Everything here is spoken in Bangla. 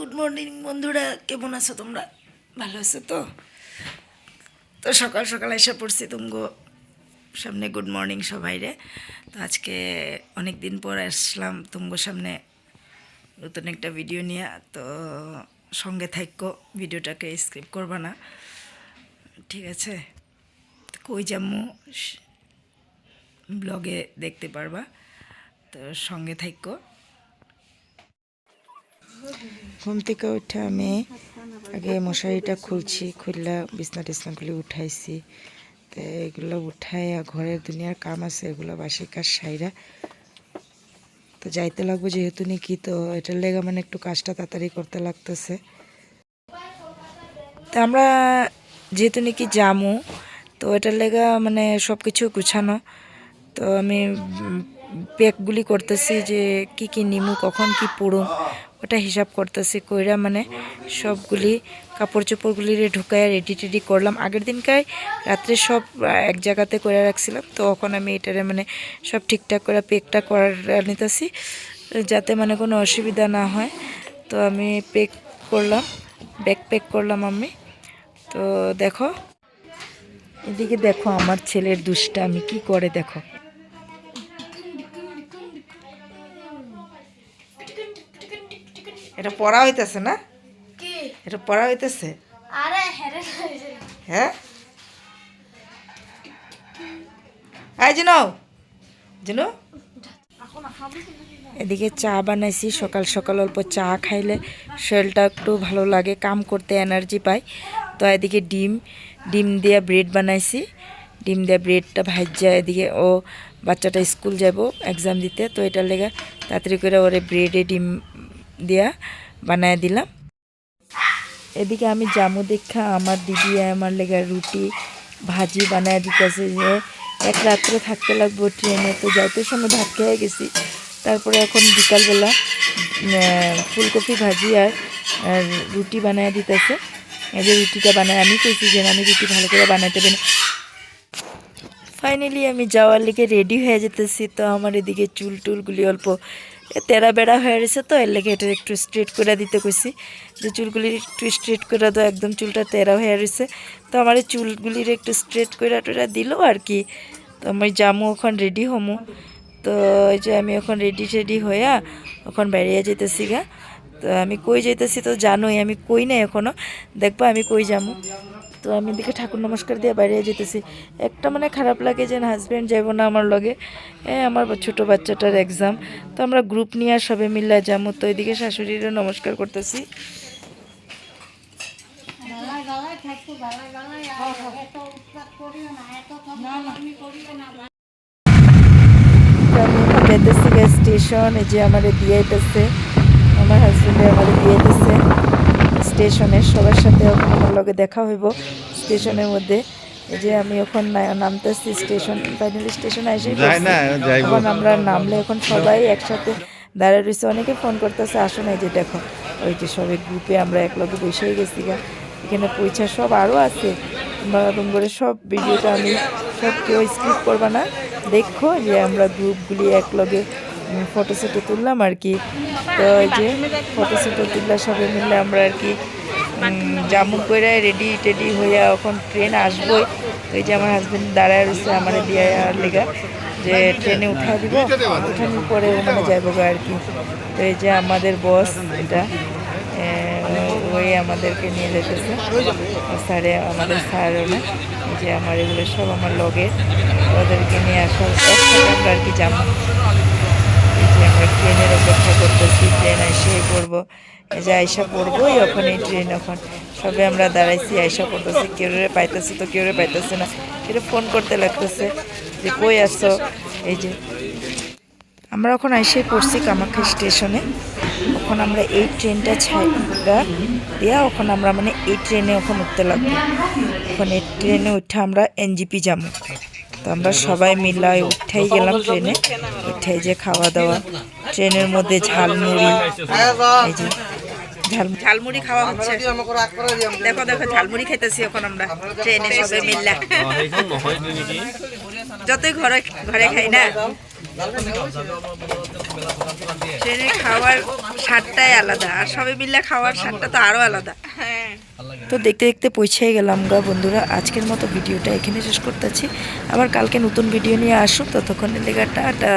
গুড মর্নিং বন্ধুরা, কেমন আছো তোমরা? ভালো আছো তো? তো সকাল সকাল এসে পড়ছি তুমগো সামনে গুড মর্নিং সবাই রে। তো আজকে অনেক দিন পর আসলাম তুমগো সামনে নতুন একটা ভিডিও নিয়ে। তো সঙ্গে থাকো, ভিডিওটাকে স্কিপ করবা না, ঠিক আছে? কই যামু ব্লগে দেখতে পারবা, তো সঙ্গে থাকো। ঘুম থেকে উঠে আমি আগে মশারিটা খুলছি, খুললা বিছনা টিছনাগুলি উঠাইছি। তো এগুলো উঠাইয়া ঘরের দুনিয়ার কাম আছে, এগুলো বাসি কাজ সাইরা তো যাইতে লাগবো যেহেতু নাকি, তো এটার লেগা মানে একটু কাজটা তাড়াতাড়ি করতে লাগতেছে। তো আমরা যেহেতু নাকি জামু, তো এটার লেগা মানে সব কিছু গুছানো। তো আমি প্যাকগুলি করতেছি যে কি কি নিমু, কখন কি পড়ুম, ওটা হিসাব করতেছি। কইরা মানে সবগুলি কাপড় চোপড়গুলি ঢুকাইয়া রেডি টেডি করলাম। আগের দিনকায় রাত্রে সব এক জায়গাতে করে রাখছিলাম, তো এখন আমি এটারে মানে সব ঠিকঠাক করে প্যাকটা করার নিতেছি যাতে মানে কোনো অসুবিধা না হয়। তো আমি প্যাক করলাম, ব্যাগ প্যাক করলাম আমি। তো দেখো এদিকে, দেখো আমার ছেলের দুষ্টা আমি কি করে, দেখো। এটা পড়া হইতেছে না? এটা পড়া হইতেছে? হ্যাঁ, আই জানো জানো। এদিকে চা বানাইছি, সকাল সকাল অল্প চা খাইলে শরীরটা একটু ভালো লাগে, কাম করতে এনার্জি পাই। তো এদিকে ডিম দিয়ে ব্রেড বানাইছি, ডিম দিয়ে ব্রেডটা ভাজা। এদিকে ও বাচ্চাটা স্কুল যাব এক্সাম দিতে, তো এটার লেগে তাড়াতাড়ি করে ওরে ব্রেডে ডিম দিয়া বানায় দিলাম। এদিকে আমি জামু দেখা আমার দিদি আমার লেগে রুটি ভাজি বানায় দিতেছে, যে এক রাত্রে থাকতে লাগবো ট্রেনে। তো যাইতে সময় ভাত খেয়ে গেছি, তারপরে এখন বিকালবেলা ফুলকপি ভাজি আর রুটি বানায় দিতেছে। এই যে রুটিটা বানায়, আমি কইছি যে আমি রুটি ভালো করে বানাইতে পারি। ফাইনালি আমি যাওয়ার লিগে রেডি হয়ে যেতেছি। তো আমার এদিকে চুল টুলগুলি অল্প তেরা বেড়া হয়ে রয়েছে, তো এর লেগে এটা একটু স্ট্রেট করে দিতে কইছি, যে চুলগুলি একটু স্ট্রেট করে দাও, একদম চুলটা তেরা হয়ে রয়েছে। তো আমার এই চুলগুলির একটু স্ট্রেট করে টোরা দিল আর কি। তো আমি যামু এখন রেডি হমু। তো এই যে আমি এখন রেডি টেডি হইয়া এখন বেরিয়ে যেতেছি গা। তো আমি কই যাইতেছি তো জানোই, আমি কই না এখনও, দেখবা আমি কই যামু। তো আমি এদিকে ঠাকুর নমস্কার দিয়ে বাইরে যেতেছি। একটা মানে খারাপ লাগে যে হাজব্যান্ড যাইব না আমার লগে, আমার ছোটো বাচ্চাটার এক্সাম। তো আমরা গ্রুপ নিয়ে সবে মিল্লা যাবো। তো এদিকে শাশুড়িরও নমস্কার করতেছি। যেতেছি স্টেশন, এই যে আমার দিয়েছে আমার হাজব্যান্ডে আমার দিয়েছে স্টেশনে। সবার সাথে এখন আমার লগে দেখা হইব স্টেশনের মধ্যে। এই যে আমি এখন নামতেছি স্টেশন, ফাইনালি স্টেশনে এসে এখন আমরা নামলে এখন সবাই একসাথে দাঁড়িয়ে রয়েছে। অনেকে ফোন করতেছে আসো না, এই যে দেখো ওই যে সবাই গ্রুপে আমরা এক লগে বসেই গেছি গা। এখানে পয়সা সব আরও আছে, তোমরা করে সব ভিডিওটা আমি সব কেউ স্কিপ করবা না, দেখো যে আমরা গ্রুপগুলি এক লগে ফটো সেটো তুললাম আর কি। তো এই যে ফটো সেটো তুললাম সবাই মিলে আমরা আর কি জামু করে রেডি টেডি হইয়া এখন ট্রেন আসবোই। তো এই যে আমার হাজব্যান্ড দাঁড়ায় রয়েছে আমার দিয়ে লেগা, যে ট্রেনে উঠা দিব, উঠানোর পরে ওখানে যাইব আর কি। তো এই যে আমাদের বস, এটা ওই আমাদেরকে নিয়ে যেতেছে স্যারে, আমাদের স্যারও না। এই যে আমার এগুলো সব আমার লগে, ওদেরকে নিয়ে আসা একসাথে আমরা আর কি যাবো। এই যে আমরা ট্রেনের অপেক্ষা করতেছি, ট্রেন এসেই পড়বো, এই যে আয়সা পড়বোই এখন এই ট্রেন। এখন সবে আমরা দাঁড়াইছি, আয়সা পড়তেছি, কেউ পাইতেছে তো কেউ পাইতেছে না, কেউ ফোন করতে লাগতেছে যে কই আসছো। এই যে আমরা এখন আইসেই পড়ছি কামাখ্যা স্টেশনে। এখন আমরা এই ট্রেনটা ছাড়া দিয়া এখন আমরা মানে এই ট্রেনে এখন উঠতে লাগবো। এখন এই ট্রেনে উঠে আমরা এনজিপি যাবো। তো আমরা সবাই মিলাই উঠাই গেলাম ট্রেনে। উঠাই যে খাওয়া দাওয়া ট্রেনের মধ্যে, ঝালমুড়ি, এই যে ঝালমুড়ি খাওয়া হচ্ছে, দেখো দেখো ঝালমুড়ি খাইতেছি এখন আমরা ট্রেনে সবাই মিললা। যতই ঘরে ঘরে খাই না, ট্রেনে খাওয়ার স্বাদটাই আলাদা, আর সবাই মিলে খাওয়ার স্বাদটা তো আরো আলাদা। তো দেখতে দেখতে পৌঁছে গেলাম গা বন্ধুরা। আজকের মতো ভিডিওটা এখানে শেষ করতেছি, আবার কালকে নতুন ভিডিও নিয়ে আসুক, ততক্ষণের লেগে টাটা।